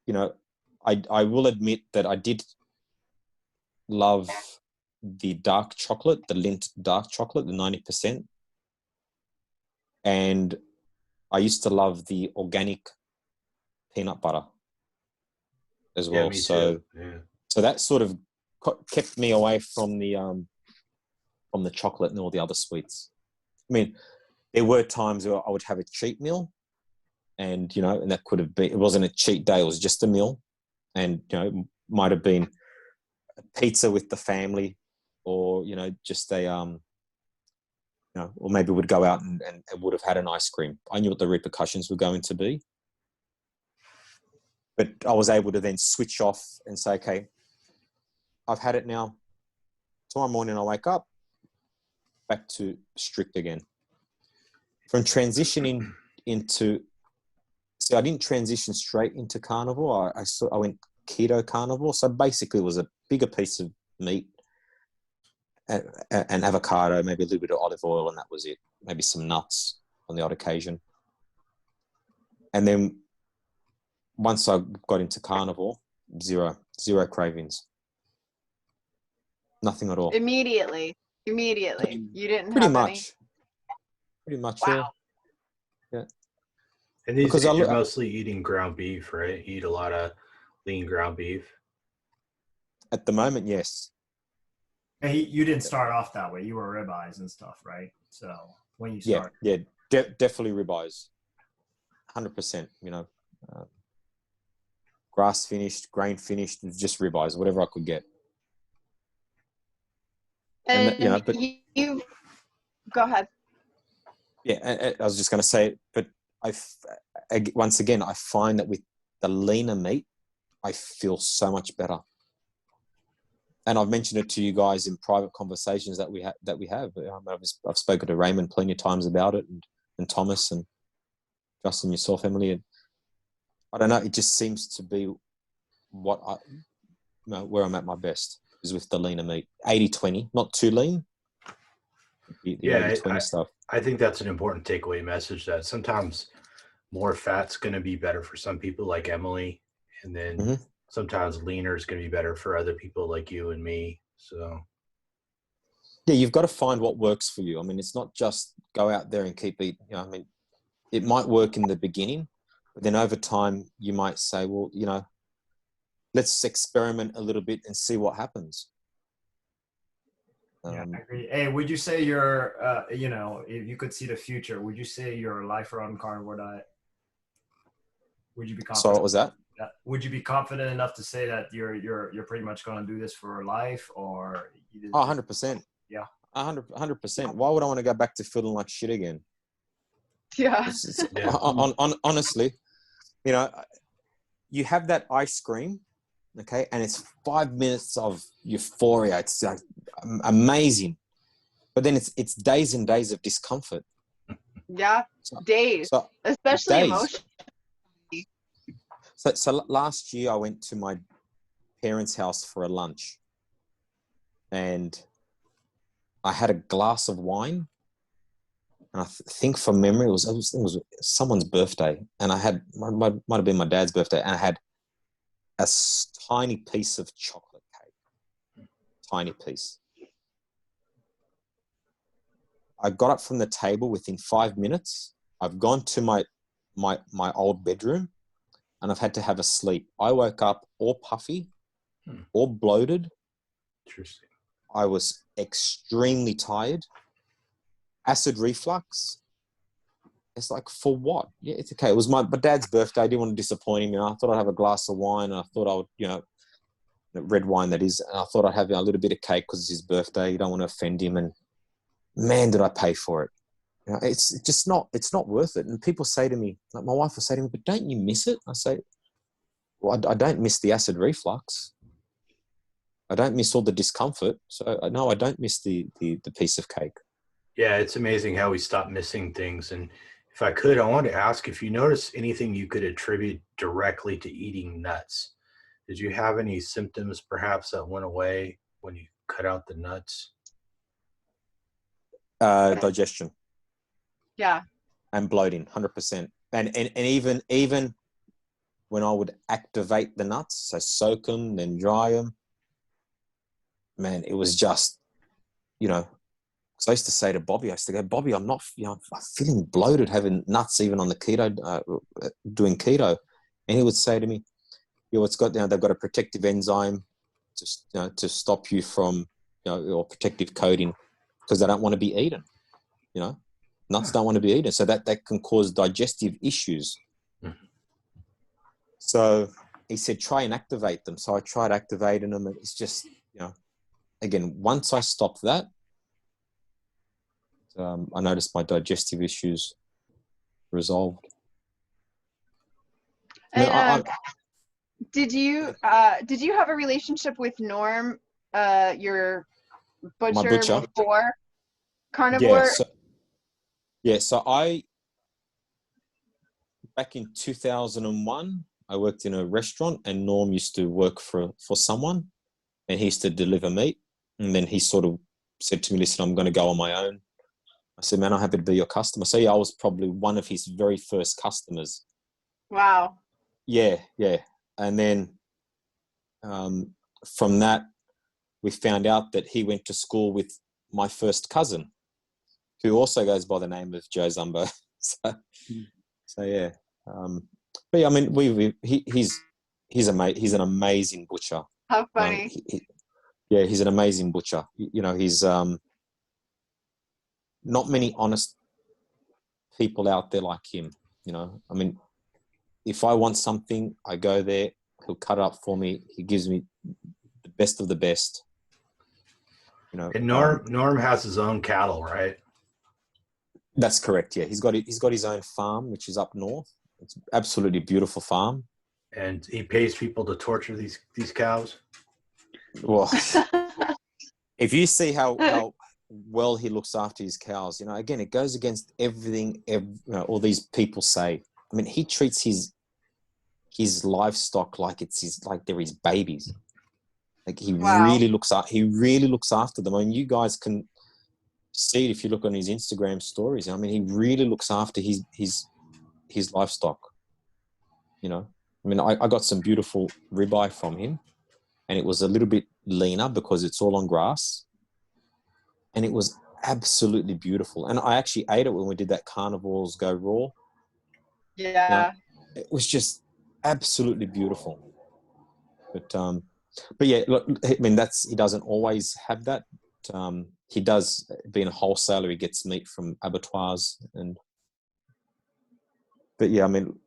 You know, I will admit that I did love the dark chocolate, the Lindt dark chocolate, the 90%. And I used to love the organic peanut butter as well. Yeah, me too. Yeah. So that sort of kept me away from the chocolate and all the other sweets. I mean, there were times where I would have a cheat meal, and, you know, and that could have been, it wasn't a cheat day, it was just a meal. And, you know, might have been a pizza with the family, or, you know, just a, you know, or maybe we'd go out and would have had an ice cream. I knew what the repercussions were going to be. But I was able to then switch off and say, okay, I've had it now tomorrow morning I wake up, back to strict again. From transitioning into, see, I didn't transition straight into carnivore. I went keto carnivore. So basically it was a bigger piece of meat, and avocado, maybe a little bit of olive oil, and that was it. Maybe some nuts on the odd occasion. And then once I got into carnivore, zero cravings. Nothing at all. Immediately. You didn't Pretty have much. Pretty much, Wow. yeah. And these Because days you're mostly eating ground beef, right? You eat a lot of lean ground beef. At the moment, yes. And you didn't start off that way. You were ribeyes and stuff, right? So when you started. Yeah, definitely ribeyes. 100%, you know. Grass finished, grain finished, just ribeyes, whatever I could get. And you know, but you go ahead. yeah, I was just going to say, but once again, I find that with the leaner meat, I feel so much better. And I've mentioned it to you guys in private conversations that we have. I've spoken to Raymond plenty of times about it, and Thomas and Justin, yourself, Emily. And I don't know, it just seems to be where I'm at my best is with the leaner meat. 80-20, not too lean. The 80-20 stuff. I think that's an important takeaway message, that sometimes more fat's going to be better for some people like Emily, and then sometimes leaner is going to be better for other people like you and me. So yeah, you've got to find what works for you. I mean, it's not just go out there and keep eating. You know, I mean, it might work in the beginning, but then over time you might say, well, you know, let's experiment a little bit and see what happens. Yeah, I agree. Hey, would you say you're, you know, if you could see the future, would you say you're a lifer on carnivore diet? Would you be confident? So what was that? Would you be confident enough to say that you're pretty much going to do this for life, or? 100%. Yeah. 100%. Why would I want to go back to feeling like shit again? Yeah. Honestly, you know, you have that ice cream, okay, and it's 5 minutes of euphoria. It's like amazing, but then it's days and days of discomfort. Yeah, days, especially emotionally. So last year I went to my parents' house for a lunch, and I had a glass of wine, and I think from memory it was someone's birthday, and I had might have been my dad's birthday, and I had a tiny piece of chocolate cake, tiny piece. I got up from the table within 5 minutes. I've gone to my old bedroom, and I've had to have a sleep. I woke up all puffy, all bloated. Interesting. I was extremely tired. Acid reflux. It's like, for what? Yeah, it's okay. It was my dad's birthday. I didn't want to disappoint him. You know, I thought I'd have a glass of wine, and I thought I would, you know, red wine that is. And I thought I'd have a little bit of cake because it's his birthday. You don't want to offend him. And man, did I pay for it. You know, it's just not, it's not worth it. And people say to me, like my wife will say to me, but don't you miss it? I say, well, I don't miss the acid reflux. I don't miss all the discomfort. So no, I don't miss the piece of cake. Yeah, it's amazing how we stop missing things. And if I could, I wanted to ask if you notice anything you could attribute directly to eating nuts. Did you have any symptoms perhaps that went away when you cut out the nuts? Digestion. Yeah. And bloating, 100%. And even when I would activate the nuts, so soak them, then dry them, man, it was just, you know, because I used to say to Bobby, I used to go, Bobby, I'm not, you know, I'm feeling bloated having nuts even on the keto, doing keto. And he would say to me, you know, it's got, you know, they've got a protective enzyme to stop you from, you know, or protective coating, because they don't want to be eaten, you know. Nuts don't want to be eaten, so that can cause digestive issues. So he said, try and activate them. So I tried activating them, and it's just, you know, again, once I stopped that, I noticed my digestive issues resolved. And did you have a relationship with Norm, your butcher, butcher. before carnivore? So back in 2001, I worked in a restaurant, and Norm used to work for someone, and he used to deliver meat. And then he sort of said to me, listen, I'm going to go on my own. I said, man, I'm happy to be your customer. So yeah, I was probably one of his very first customers. Wow. Yeah. And then from that, we found out that he went to school with my first cousin, who also goes by the name of Joe Zumbo. So yeah. But yeah, I mean, he's an amazing butcher. How funny. He's an amazing butcher. You know, he's not many honest people out there like him. You know, I mean, if I want something, I go there. He'll cut it up for me. He gives me the best of the best. You know, and Norm has his own cattle, right? That's correct. Yeah, he's got his own farm, which is up north. It's absolutely beautiful farm. And he pays people to torture these cows. Well, if you see how well he looks after his cows, you know, again, it goes against everything all these people say. I mean, he treats his livestock like they're his babies. Like he really looks after them. I mean, you guys can see it if you look on his Instagram stories. I mean, he really looks after his livestock. You know, I mean, I got some beautiful ribeye from him, and it was a little bit leaner because it's all on grass, and it was absolutely beautiful. And I actually ate it when we did that Carnivores Go Raw. Yeah. You know, it was just absolutely beautiful. But yeah, look, I mean, he doesn't always have that. He does, being a wholesaler, he gets meat from abattoirs. But yeah, I mean,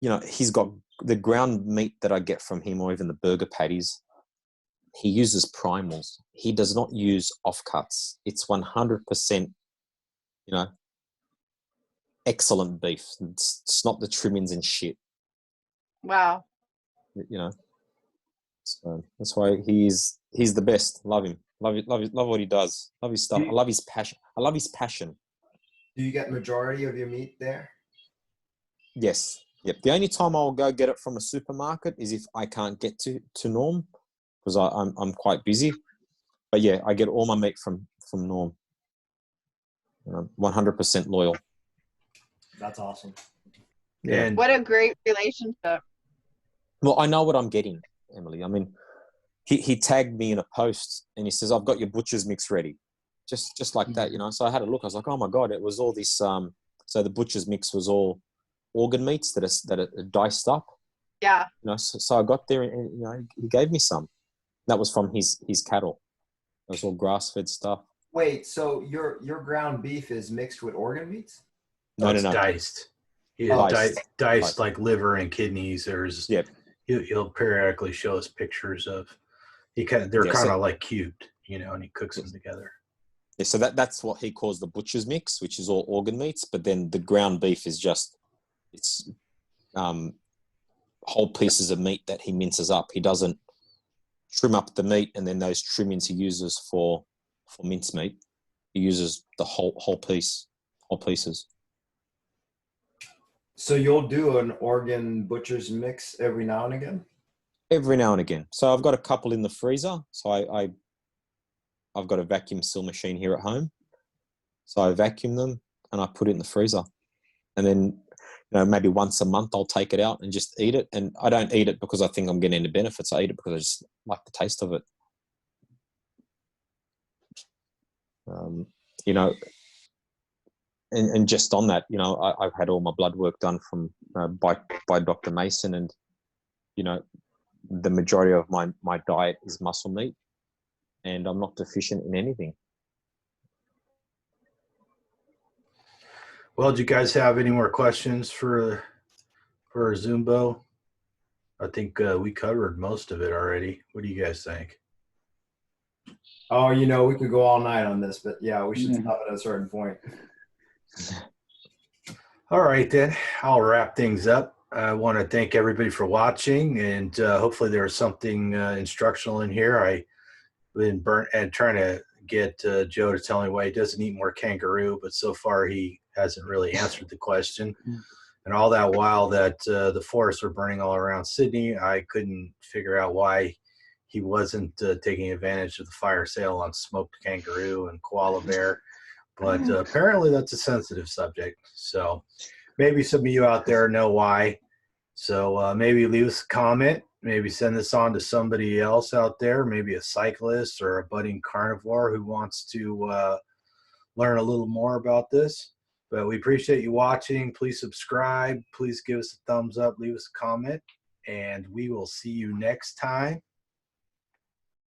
you know, he's got the ground meat that I get from him, or even the burger patties. He uses primals. He does not use offcuts. It's 100%, you know, excellent beef. It's not the trimmings and shit. Wow. You know, so that's why he's the best. Love him. Love what he does. Love his stuff. I love his passion. Do you get majority of your meat there? Yes. Yep. The only time I'll go get it from a supermarket is if I can't get to Norm, because I'm quite busy. But yeah, I get all my meat from Norm. 100% loyal. That's awesome. Yeah. And what a great relationship. Well, I know what I'm getting, Emily. I mean, he tagged me in a post and he says, I've got your butcher's mix ready. Just like that, you know. So I had a look. I was like, oh my God, it was all this. So the butcher's mix was all organ meats that are diced up. Yeah. You know, so I got there and you know, he gave me some. That was from his cattle. It was all grass-fed stuff. Wait, so your ground beef is mixed with organ meats? No, it's diced. Diced like liver and kidneys. There's he'll periodically show us pictures of. They're kind of like cubed, you know, and he cooks them together. Yeah, so that's what he calls the butcher's mix, which is all organ meats. But then the ground beef is it's whole pieces of meat that he minces up. He doesn't trim up the meat and then those trimmings he uses for mincemeat. He uses the whole pieces. So you'll do an organ butcher's mix every now and again? Every now and again. So I've got a couple in the freezer. So I've got a vacuum seal machine here at home. So I vacuum them and I put it in the freezer. And then, you know, maybe once a month I'll take it out and just eat it. And I don't eat it because I think I'm getting any benefits. I eat it because I just like the taste of it. You know, and just on that, you know, I've had all my blood work done from by Dr. Mason, and you know, the majority of my diet is muscle meat, and I'm not deficient in anything. Well, do you guys have any more questions for Zumbo? I think we covered most of it already. What do you guys think? Oh, you know, we could go all night on this, but yeah, we should stop at a certain point. All right, then. I'll wrap things up. I want to thank everybody for watching, and hopefully there was something instructional in here. I've been burnt and trying to get Joe to tell me why he doesn't eat more kangaroo, but so far he hasn't really answered the question. And all that while that the forests were burning all around Sydney, I couldn't figure out why he wasn't taking advantage of the fire sale on smoked kangaroo and koala bear. But apparently that's a sensitive subject. So maybe some of you out there know why. So maybe leave us a comment. Maybe send this on to somebody else out there, maybe a cyclist or a budding carnivore who wants to learn a little more about this. But we appreciate you watching. Please subscribe. Please give us a thumbs up. Leave us a comment. And we will see you next time.